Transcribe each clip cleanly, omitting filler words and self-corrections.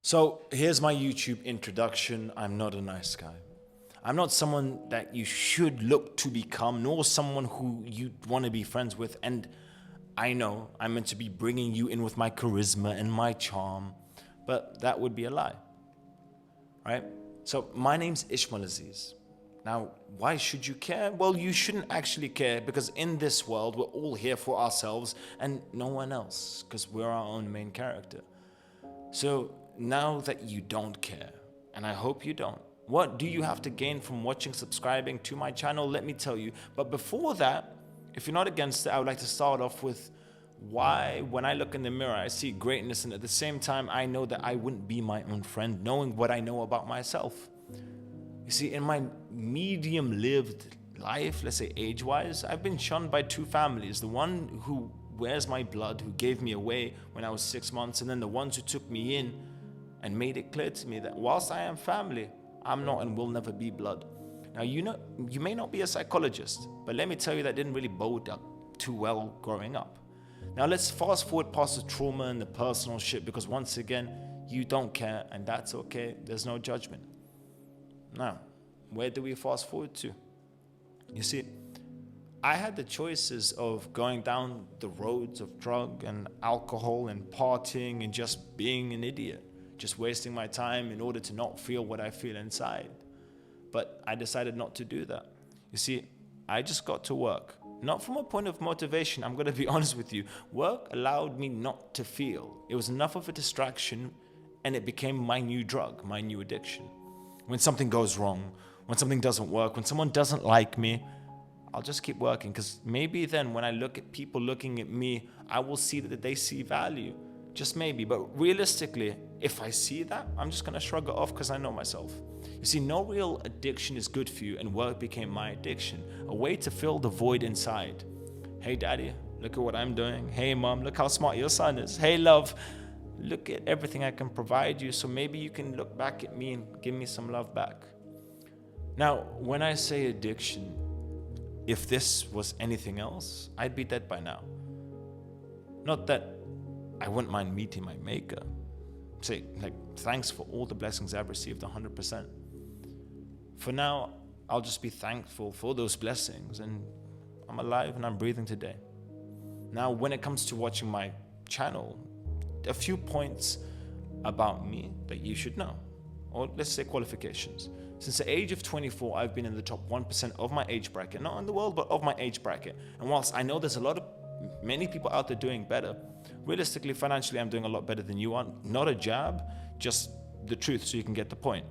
So here's my YouTube introduction. I'm not a nice guy. I'm not someone that you should look to become, nor someone who you want to be friends with. And I know I'm meant to be bringing you in with my charisma and my charm, but that would be a lie, right? So my name's Ismael Aziz. Now, why should you care? Well, you shouldn't actually care because in this world, we're all here for ourselves and no one else because we're our own main character. So now that you don't care, and I hope you don't, what do you have to gain from watching, subscribing to my channel? Let me tell you. But before that, if you're not against it, I would like to start off with why, when I look in the mirror, I see greatness, and at the same time, I know that I wouldn't be my own friend knowing what I know about myself. You see, in my medium-lived life, let's say age-wise, I've been shunned by two families. The one who wears my blood, who gave me away when I was 6 months, and then the ones who took me in and made it clear to me that whilst I am family, I'm not and will never be blood. Now, you may not be a psychologist, but let me tell you that didn't really bode up too well growing up. Now, let's fast forward past the trauma and the personal shit because once again, you don't care and that's okay. There's no judgment. Now, where do we fast forward to? You see, I had the choices of going down the roads of drug and alcohol and partying and just being an idiot, just wasting my time in order to not feel what I feel inside. But I decided not to do that. You see, I just got to work. Not from a point of motivation, I'm gonna be honest with you. Work allowed me not to feel. It was enough of a distraction and it became my new drug, my new addiction. When something goes wrong, when something doesn't work, when someone doesn't like me, I'll just keep working because maybe then when I look at people looking at me, I will see that they see value. Just maybe, but realistically, if I see that, I'm just gonna shrug it off because I know myself. You see, no real addiction is good for you and work became my addiction, a way to fill the void inside. Hey daddy, look at what I'm doing. Hey mom, look how smart your son is. Hey love, look at everything I can provide you so maybe you can look back at me and give me some love back. Now, when I say addiction, if this was anything else, I'd be dead by now. Not that I wouldn't mind meeting my maker. Say, thanks for all the blessings I've received 100%. For now, I'll just be thankful for those blessings and I'm alive and I'm breathing today. Now, when it comes to watching my channel, a few points about me that you should know, or let's say qualifications. Since the age of 24, I've been in the top 1% of my age bracket, not in the world, but of my age bracket. And whilst I know there's many people out there doing better, realistically, financially, I'm doing a lot better than you are. Not a jab, just the truth so you can get the point.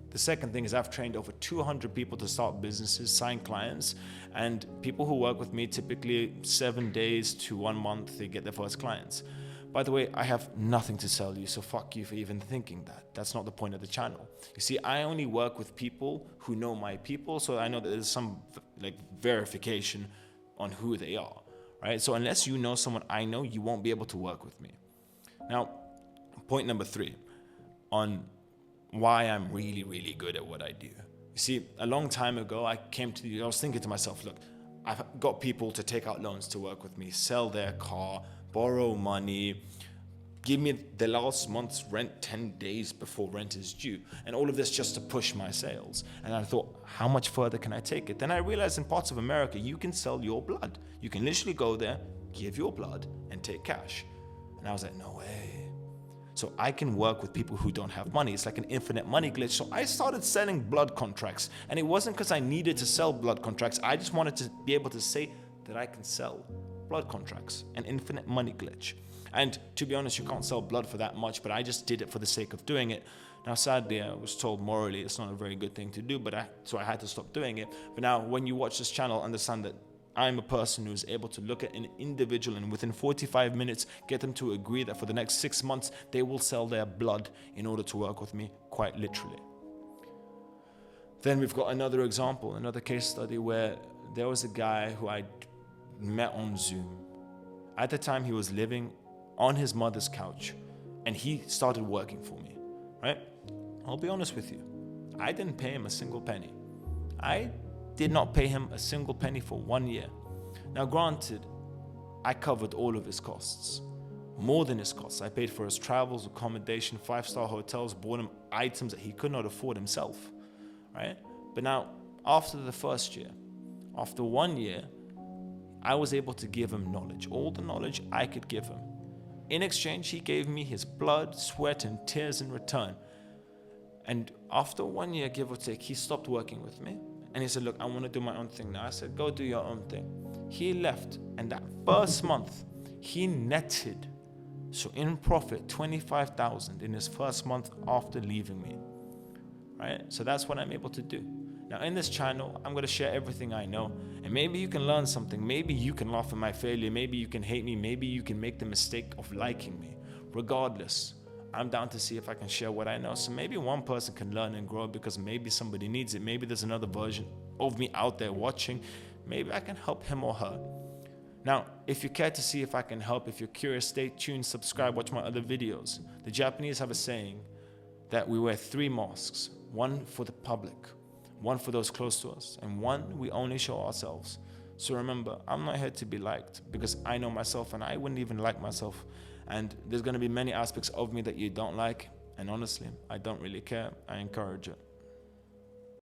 The second thing is I've trained over 200 people to start businesses, sign clients, and people who work with me, typically 7 days to 1 month, they get their first clients. By the way, I have nothing to sell you, so fuck you for even thinking that. That's not the point of the channel. You see, I only work with people who know my people, so I know that there's some verification on who they are, right? So unless you know someone I know, you won't be able to work with me. Now, point number 3 on why I'm really, really good at what I do. You see, a long time ago, I was thinking to myself, look, I've got people to take out loans to work with me, sell their car, borrow money, give me the last month's rent 10 days before rent is due, and all of this just to push my sales. And I thought, how much further can I take it? Then I realized in parts of America, you can sell your blood. You can literally go there, give your blood, and take cash. And I was like, no way. So I can work with people who don't have money. It's like an infinite money glitch. So I started selling blood contracts. And it wasn't because I needed to sell blood contracts. I just wanted to be able to say that I can sell blood contracts, an infinite money glitch. And to be honest, you can't sell blood for that much, but I just did it for the sake of doing it. Now, sadly, I was told morally it's not a very good thing to do, so I had to stop doing it. But now, when you watch this channel, understand that I'm a person who is able to look at an individual and within 45 minutes, get them to agree that for the next 6 months, they will sell their blood in order to work with me, quite literally. Then we've got another example, another case study where there was a guy who I met on Zoom. At the time, he was living on his mother's couch and he started working for me, right? I'll be honest with you. I didn't pay him a single penny. I did not pay him a single penny for 1 year. Now, granted, I covered all of his costs, more than his costs. I paid for his travels, accommodation, 5-star hotels, bought him items that he could not afford himself, right? But now, after the first year, after 1 year, I was able to give him knowledge, all the knowledge I could give him. In exchange, he gave me his blood, sweat, and tears in return. And after 1 year, give or take, he stopped working with me. And he said, look, I want to do my own thing now. I said, go do your own thing. He left. And that first month, he netted, so in profit, 25,000 in his first month after leaving me, right? So that's what I'm able to do. Now in this channel, I'm going to share everything I know, and maybe you can learn something. Maybe you can laugh at my failure. Maybe you can hate me. Maybe you can make the mistake of liking me. Regardless, I'm down to see if I can share what I know. So maybe one person can learn and grow because maybe somebody needs it. Maybe there's another version of me out there watching. Maybe I can help him or her. Now, if you care to see if I can help, if you're curious, stay tuned, subscribe, watch my other videos. The Japanese have a saying that we wear 3 masks, one for the public, one for those close to us, and one we only show ourselves. So remember, I'm not here to be liked because I know myself and I wouldn't even like myself. And there's going to be many aspects of me that you don't like. And honestly, I don't really care. I encourage it.